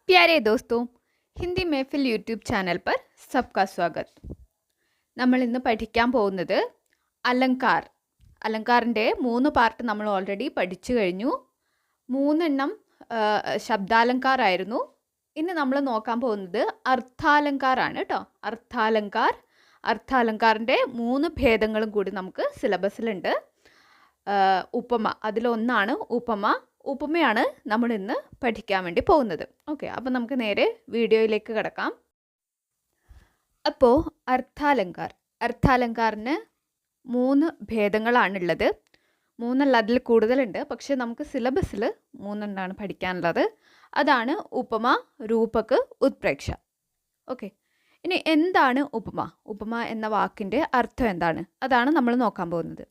प्यारे दोस्तों, Hindi മേഫിൽ YouTube channel पर सबका स्वागत. നമ്മൾ ഇന്ന് പഠിക്കാൻ പോകുന്നത് അലങ്കാർ. അലങ്കാറിൻ്റെ 3 പാർട്ട് നമ്മൾ ഓൾറെഡി പഠിച്ചു കഴിഞ്ഞു. 3 ശബ്ദാലങ്കാറായിരുന്നു. ഇനി നമ്മൾ നോക്കാൻ പോകുന്നത് അർത്ഥാലങ്കാറാണ് കേട്ടോ. അർത്ഥാലങ്കാറിൻ്റെ 3 ഭേദങ്ങളും കൂടി നമുക്ക് സിലബസിലുണ്ട്. ഉപമ, അതിലൊന്നാണ് ഉപമ. ഉപമയാണ് നമ്മൾ ഇന്ന് പഠിക്കാൻ വേണ്ടി പോകുന്നത്. ഓക്കെ, അപ്പോൾ നമുക്ക് നേരെ വീഡിയോയിലേക്ക് കിടക്കാം. അപ്പോൾ അർത്ഥാലങ്കാറിന് 3 ഭേദങ്ങളാണുള്ളത്. 3 അതിൽ കൂടുതലുണ്ട്, പക്ഷെ നമുക്ക് സിലബസിൽ 3 പഠിക്കാനുള്ളത്. അതാണ് ഉപമ, രൂപക്, ഉത്പ്രേക്ഷ. ഓക്കെ, ഇനി എന്താണ് ഉപമ? ഉപമ എന്ന വാക്കിൻ്റെ അർത്ഥം എന്താണ്? അതാണ് നമ്മൾ നോക്കാൻ പോകുന്നത്.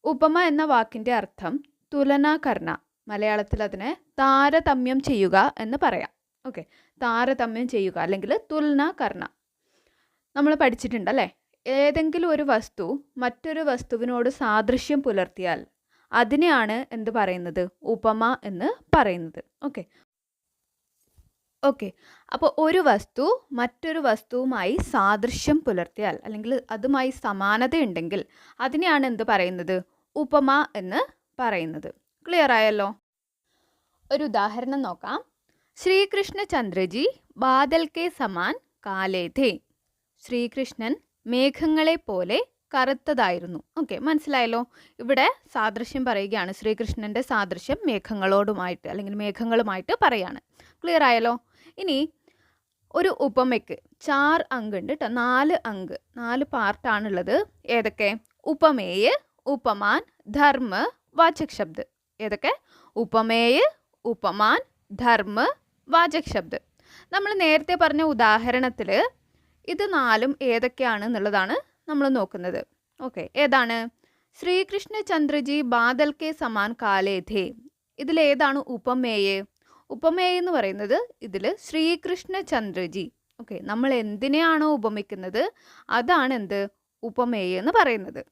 ഉപമ എന്ന വാക്കിൻ്റെ അർത്ഥം തുലനാകർണ. മലയാളത്തിൽ അതിനെ താരതമ്യം ചെയ്യുക എന്ന് പറയാം. ഓക്കെ, താരതമ്യം ചെയ്യുക അല്ലെങ്കിൽ തുലനാകർണ നമ്മൾ പഠിച്ചിട്ടുണ്ടല്ലേ. ഏതെങ്കിലും ഒരു വസ്തു മറ്റൊരു വസ്തുവിനോട് സാദൃശ്യം പുലർത്തിയാൽ അതിനെയാണ് എന്ത് പറയുന്നത്? ഉപമ എന്ന് പറയുന്നത്. ഓക്കെ, അപ്പോൾ ഒരു വസ്തു മറ്റൊരു വസ്തുവുമായി സാദൃശ്യം പുലർത്തിയാൽ അല്ലെങ്കിൽ അതുമായി സമാനതയുണ്ടെങ്കിൽ അതിനെയാണ് എന്ത് പറയുന്നത്? ഉപമ എന്ന് പറയുന്നത്. ക്ലിയർ ആയല്ലോ? ഒരു ഉദാഹരണം നോക്കാം. ശ്രീകൃഷ്ണ ചന്ദ്രജി ബാദൽ കെ സമാൻ കാലേ ഥേ. ശ്രീകൃഷ്ണൻ മേഘങ്ങളെ പോലെ കറുത്തതായിരുന്നു. ഓക്കെ, മനസ്സിലായല്ലോ? ഇവിടെ സാദൃശ്യം പറയുകയാണ്. ശ്രീകൃഷ്ണൻ്റെ സാദൃശ്യം മേഘങ്ങളോടുമായിട്ട് അല്ലെങ്കിൽ മേഘങ്ങളുമായിട്ട് പറയാണ്. ക്ലിയർ ആയല്ലോ? ഇനി ഒരു ഉപമയ്ക്ക് 4 അങ്ക് ഉണ്ട് കേട്ടോ. 4 അങ്ക്, 4 പാർട്ടാണുള്ളത്. ഏതൊക്കെ? ഉപമേയ്, ഉപമാൻ, ധർമ്മ, വാചക് ശബ്ദ്. ഏതൊക്കെ? ഉപമേയ്, ഉപമാൻ, ധർമ്മ, വാചക് ശബ്ദ്. നമ്മൾ നേരത്തെ പറഞ്ഞ ഉദാഹരണത്തിൽ ഇത് 4 ഏതൊക്കെയാണ് എന്നുള്ളതാണ് നമ്മൾ നോക്കുന്നത്. ഓക്കെ, ഏതാണ്? ശ്രീകൃഷ്ണ ചന്ദ്രജി ബാദൽ കെ സമാൻ കാലേ ഥേ. ഇതിലേതാണ് ഉപമേയ്? ഉപമേയ് എന്ന് പറയുന്നത് ഇതിൽ ശ്രീകൃഷ്ണ ചന്ദ്രജി. ഓക്കെ, നമ്മൾ എന്തിനെയാണോ ഉപമിക്കുന്നത് അതാണ് എന്ത്? ഉപമേയ് എന്ന് പറയുന്നത്.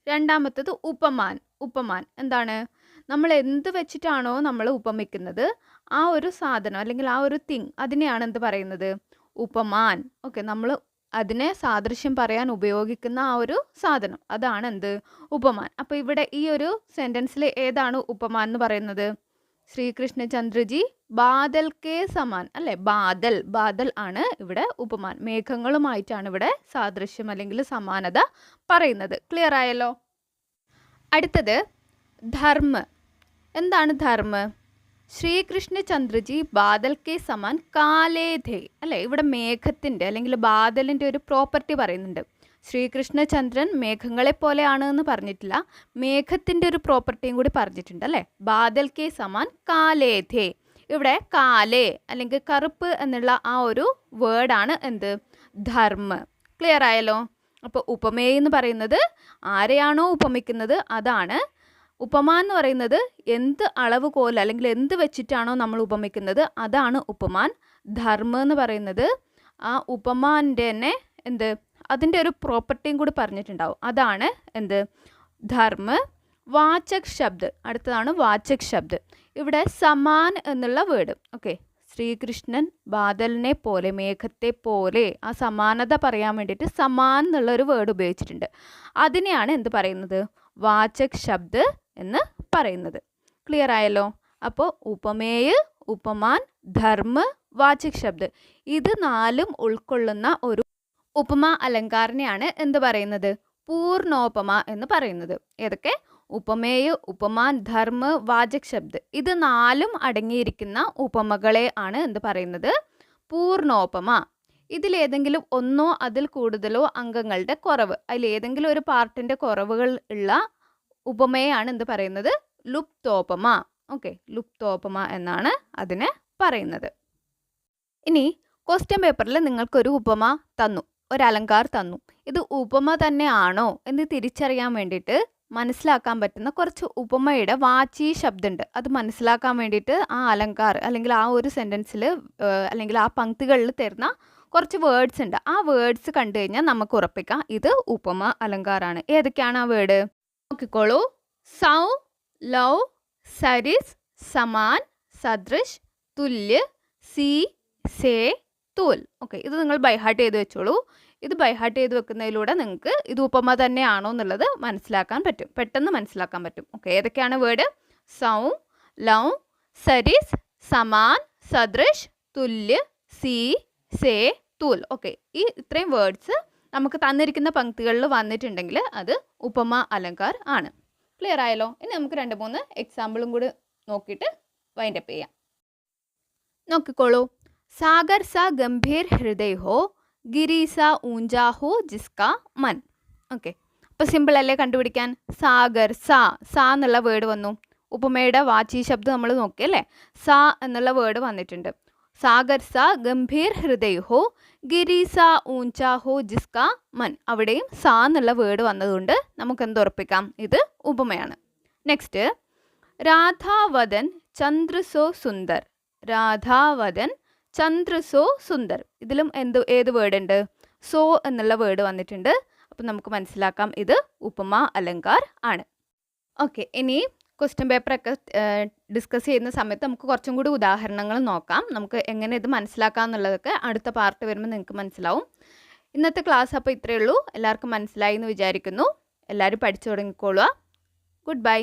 രണ്ടാമത്തത് ഉപമാൻ. ഉപമാൻ എന്താണ്? നമ്മൾ എന്ത് വെച്ചിട്ടാണോ നമ്മൾ ഉപമിക്കുന്നത് ആ ഒരു സാധനം അല്ലെങ്കിൽ ആ ഒരു തിങ്, അതിനെയാണ് എന്ത് പറയുന്നത്? ഉപമാൻ. ഓക്കെ, നമ്മൾ അതിനെ സാദൃശ്യം പറയാൻ ഉപയോഗിക്കുന്ന ആ ഒരു സാധനം, അതാണ് എന്ത്? ഉപമാൻ. അപ്പോൾ ഇവിടെ ഈ ഒരു സെൻറ്റൻസിൽ ഏതാണ് ഉപമാൻ എന്ന് പറയുന്നത്? ശ്രീകൃഷ്ണ ചന്ദ്രജി ബാദൽ കെ സമാൻ അല്ലേ? ബാദൽ ആണ് ഇവിടെ ഉപമാൻ. മേഘങ്ങളുമായിട്ടാണ് ഇവിടെ സാദൃശ്യം അല്ലെങ്കിൽ സമാനത പറയുന്നത്. ക്ലിയർ ആയല്ലോ? അടുത്തത് ധർമ്മ. എന്താണ് ധർമ്മ? ശ്രീകൃഷ്ണ ചന്ദ്രജി ബാദൽ കെ സമാൻ കാലേ ഥേ അല്ലേ? ഇവിടെ മേഘത്തിൻ്റെ അല്ലെങ്കിൽ ബാദലിൻ്റെ ഒരു പ്രോപ്പർട്ടി പറയുന്നുണ്ട്. ശ്രീകൃഷ്ണചന്ദ്രൻ മേഘങ്ങളെ പോലെയാണ് എന്ന് പറഞ്ഞിട്ടില്ല, മേഘത്തിൻ്റെ ഒരു പ്രോപ്പർട്ടിയും കൂടി പറഞ്ഞിട്ടുണ്ട് അല്ലേ? ബാദൽ കെ സമാൻ കാലേ ഥേ. ഇവിടെ കാലേ അല്ലെങ്കിൽ കറുപ്പ് എന്നുള്ള ആ ഒരു വേർഡാണ് എന്ത്? ധർമ്മ. ക്ലിയർ ആയല്ലോ? അപ്പോൾ ഉപമേയ് എന്ന് പറയുന്നത് ആരെയാണോ ഉപമിക്കുന്നത് അതാണ്. ഉപമ എന്ന് പറയുന്നത് എന്ത് അളവ് കോൽ അല്ലെങ്കിൽ എന്ത് വെച്ചിട്ടാണോ നമ്മൾ ഉപമിക്കുന്നത് അതാണ് ഉപമാൻ. ധർമ്മ എന്ന് പറയുന്നത് ആ ഉപമാൻ്റെ തന്നെ എന്ത്? അതിൻ്റെ ഒരു പ്രോപ്പർട്ടിയും കൂടി പറഞ്ഞിട്ടുണ്ടാവും, അതാണ് എന്ത്? ധർമ്മ. വാചക് ശബ്ദ്. അടുത്തതാണ് വാചക് ശബ്ദ്. ഇവിടെ സമാൻ എന്നുള്ള വേർഡ്. ഓക്കെ, ശ്രീകൃഷ്ണൻ ബാദലിനെ പോലെ മേഘത്തെ പോലെ ആ സമാനത പറയാൻ വേണ്ടിയിട്ട് സമാൻ എന്നുള്ള ഒരു വേർഡ് ഉപയോഗിച്ചിട്ടുണ്ട്. അതിനെയാണ് എന്ത് പറയുന്നത്? വാചക് ശബ്ദ് എന്ന് പറയുന്നത്. ക്ലിയർ ആയല്ലോ? അപ്പോൾ ഉപമേയ്, ഉപമാൻ, ധർമ്മ, വാചക് ശബ്ദ് ഇത് 4 ഉൾക്കൊള്ളുന്ന ഒരു ഉപമ അലങ്കാരനെയാണ് എന്ത് പറയുന്നത്? പൂർണ്ണോപമ എന്ന് പറയുന്നത്. ഏതൊക്കെ? ഉപമേയ്, ഉപമാൻ, ധർമ്മ, വാചക് ശബ്ദ് ഇത് 4 അടങ്ങിയിരിക്കുന്ന ഉപമകളെ ആണ് എന്ത് പറയുന്നത്? പൂർണ്ണോപമ. ഇതിലേതെങ്കിലും ഒന്നോ അതിൽ കൂടുതലോ അംഗങ്ങളുടെ കുറവ്, അതിലേതെങ്കിലും ഒരു പാർട്ടിൻ്റെ കുറവുകൾ ഉള്ള ഉപമയാണ് എന്ത് പറയുന്നത്? ലുപ്തോപമ. ഓക്കെ, ലുപ്തോപമ എന്നാണ് അതിനെ പറയുന്നത്. ഇനി ക്വസ്റ്റ്യൻ പേപ്പറിൽ നിങ്ങൾക്കൊരു ഉപമ തന്നു, ഒരു അലങ്കാർ തന്നു. ഇത് ഉപമ തന്നെയാണോ എന്ന് തിരിച്ചറിയാൻ വേണ്ടിയിട്ട് മനസ്സിലാക്കാൻ പറ്റുന്ന കുറച്ച് ഉപമയുടെ വാചീ ശബ്ദമുണ്ട്. അത് മനസ്സിലാക്കാൻ വേണ്ടിയിട്ട് ആ അലങ്കാർ അല്ലെങ്കിൽ ആ ഒരു സെൻറ്റൻസിൽ അല്ലെങ്കിൽ ആ പങ്ക്തികളിൽ തരുന്ന കുറച്ച് വേർഡ്സ് ഉണ്ട്. ആ വേർഡ്സ് കണ്ടു കഴിഞ്ഞാൽ നമുക്ക് ഉറപ്പിക്കാം ഇത് ഉപമ അലങ്കാരാണ്. ഏതൊക്കെയാണ് ആ വേർഡ്? നോക്കിക്കോളൂ. സൗ, ലൗ, സരിസ്, സമാൻ, സദൃശ്, തുല്യ, സി, സേ തൂൽ. ഓക്കെ, ഇത് നിങ്ങൾ ബൈഹാർട്ട് ചെയ്ത് വെച്ചോളൂ. ഇത് ബൈഹാർട്ട് ചെയ്ത് വെക്കുന്നതിലൂടെ നിങ്ങൾക്ക് ഇത് ഉപമ തന്നെയാണോ എന്നുള്ളത് മനസ്സിലാക്കാൻ പറ്റും, പെട്ടെന്ന് മനസ്സിലാക്കാൻ പറ്റും. ഓക്കെ, ഏതൊക്കെയാണ് വേർഡ്? സൗ, ലൗ, സരിസ്, സമാൻ, സദൃശ്, തുല്യ, സി, സേ, തൂൽ. ഓക്കെ, ഈ ഇത്രയും വേർഡ്സ് നമുക്ക് തന്നിരിക്കുന്ന പങ്ക്തികളിൽ വന്നിട്ടുണ്ടെങ്കിൽ അത് ഉപമ അലങ്കാർ ആണ്. ക്ലിയർ ആയല്ലോ? ഇനി നമുക്ക് 2-3 എക്സാമ്പിളും കൂടി നോക്കിയിട്ട് വൈൻഡപ്പ് ചെയ്യാം. നോക്കിക്കോളൂ. സാഗർ സാ ഗംഭീർ ഹൃദയ ഹോ, ഗിരി സാ ഊഞ്ചാ ഹോ ജിസ്കാ മൻ. ഓക്കെ, അപ്പോൾ സിമ്പിൾ അല്ലേ കണ്ടുപിടിക്കാൻ? സാഗർ, സാ എന്നുള്ള വേർഡ് വന്നു. ഉപമയുടെ വാചി ശബ്ദം നമ്മൾ നോക്കിയല്ലേ? സാ എന്നുള്ള വേർഡ് വന്നിട്ടുണ്ട്. സാഗർ സാ ഗംഭീർ ഹൃദയ ഹോ, ഗിരി സാ ഊഞ്ചാ ഹോ ജിസ്കാ മൻ. അവിടെയും സാ എന്നുള്ള വേർഡ് വന്നതുകൊണ്ട് നമുക്ക് എന്തുറപ്പിക്കാം? ഇത് ഉപമയാണ്. നെക്സ്റ്റ്, രാധാവദൻ ചന്ദ്രസോ സുന്ദർ. രാധാവദൻ ചന്ദ്രസോ സുന്ദർ. ഇതിലും ഏത് വേർഡ് ഉണ്ട്? സോ എന്നുള്ള വേർഡ് വന്നിട്ടുണ്ട്. അപ്പം നമുക്ക് മനസ്സിലാക്കാം ഇത് ഉപമ അലങ്കാർ ആണ്. ഓക്കെ, ഇനി ക്വസ്റ്റ്യൻ പേപ്പറൊക്കെ ഡിസ്കസ് ചെയ്യുന്ന സമയത്ത് നമുക്ക് കുറച്ചും കൂടി ഉദാഹരണങ്ങൾ നോക്കാം. നമുക്ക് എങ്ങനെ ഇത് മനസ്സിലാക്കാം എന്നുള്ളതൊക്കെ അടുത്ത പാർട്ട് വരുമ്പോൾ നിങ്ങൾക്ക് മനസ്സിലാവും. ഇന്നത്തെ ക്ലാസ് അപ്പോൾ ഇത്രയേ ഉള്ളൂ. എല്ലാവർക്കും മനസ്സിലായി എന്ന് വിചാരിക്കുന്നു. എല്ലാവരും പഠിച്ചു തുടങ്ങിക്കോളുക. Good bye.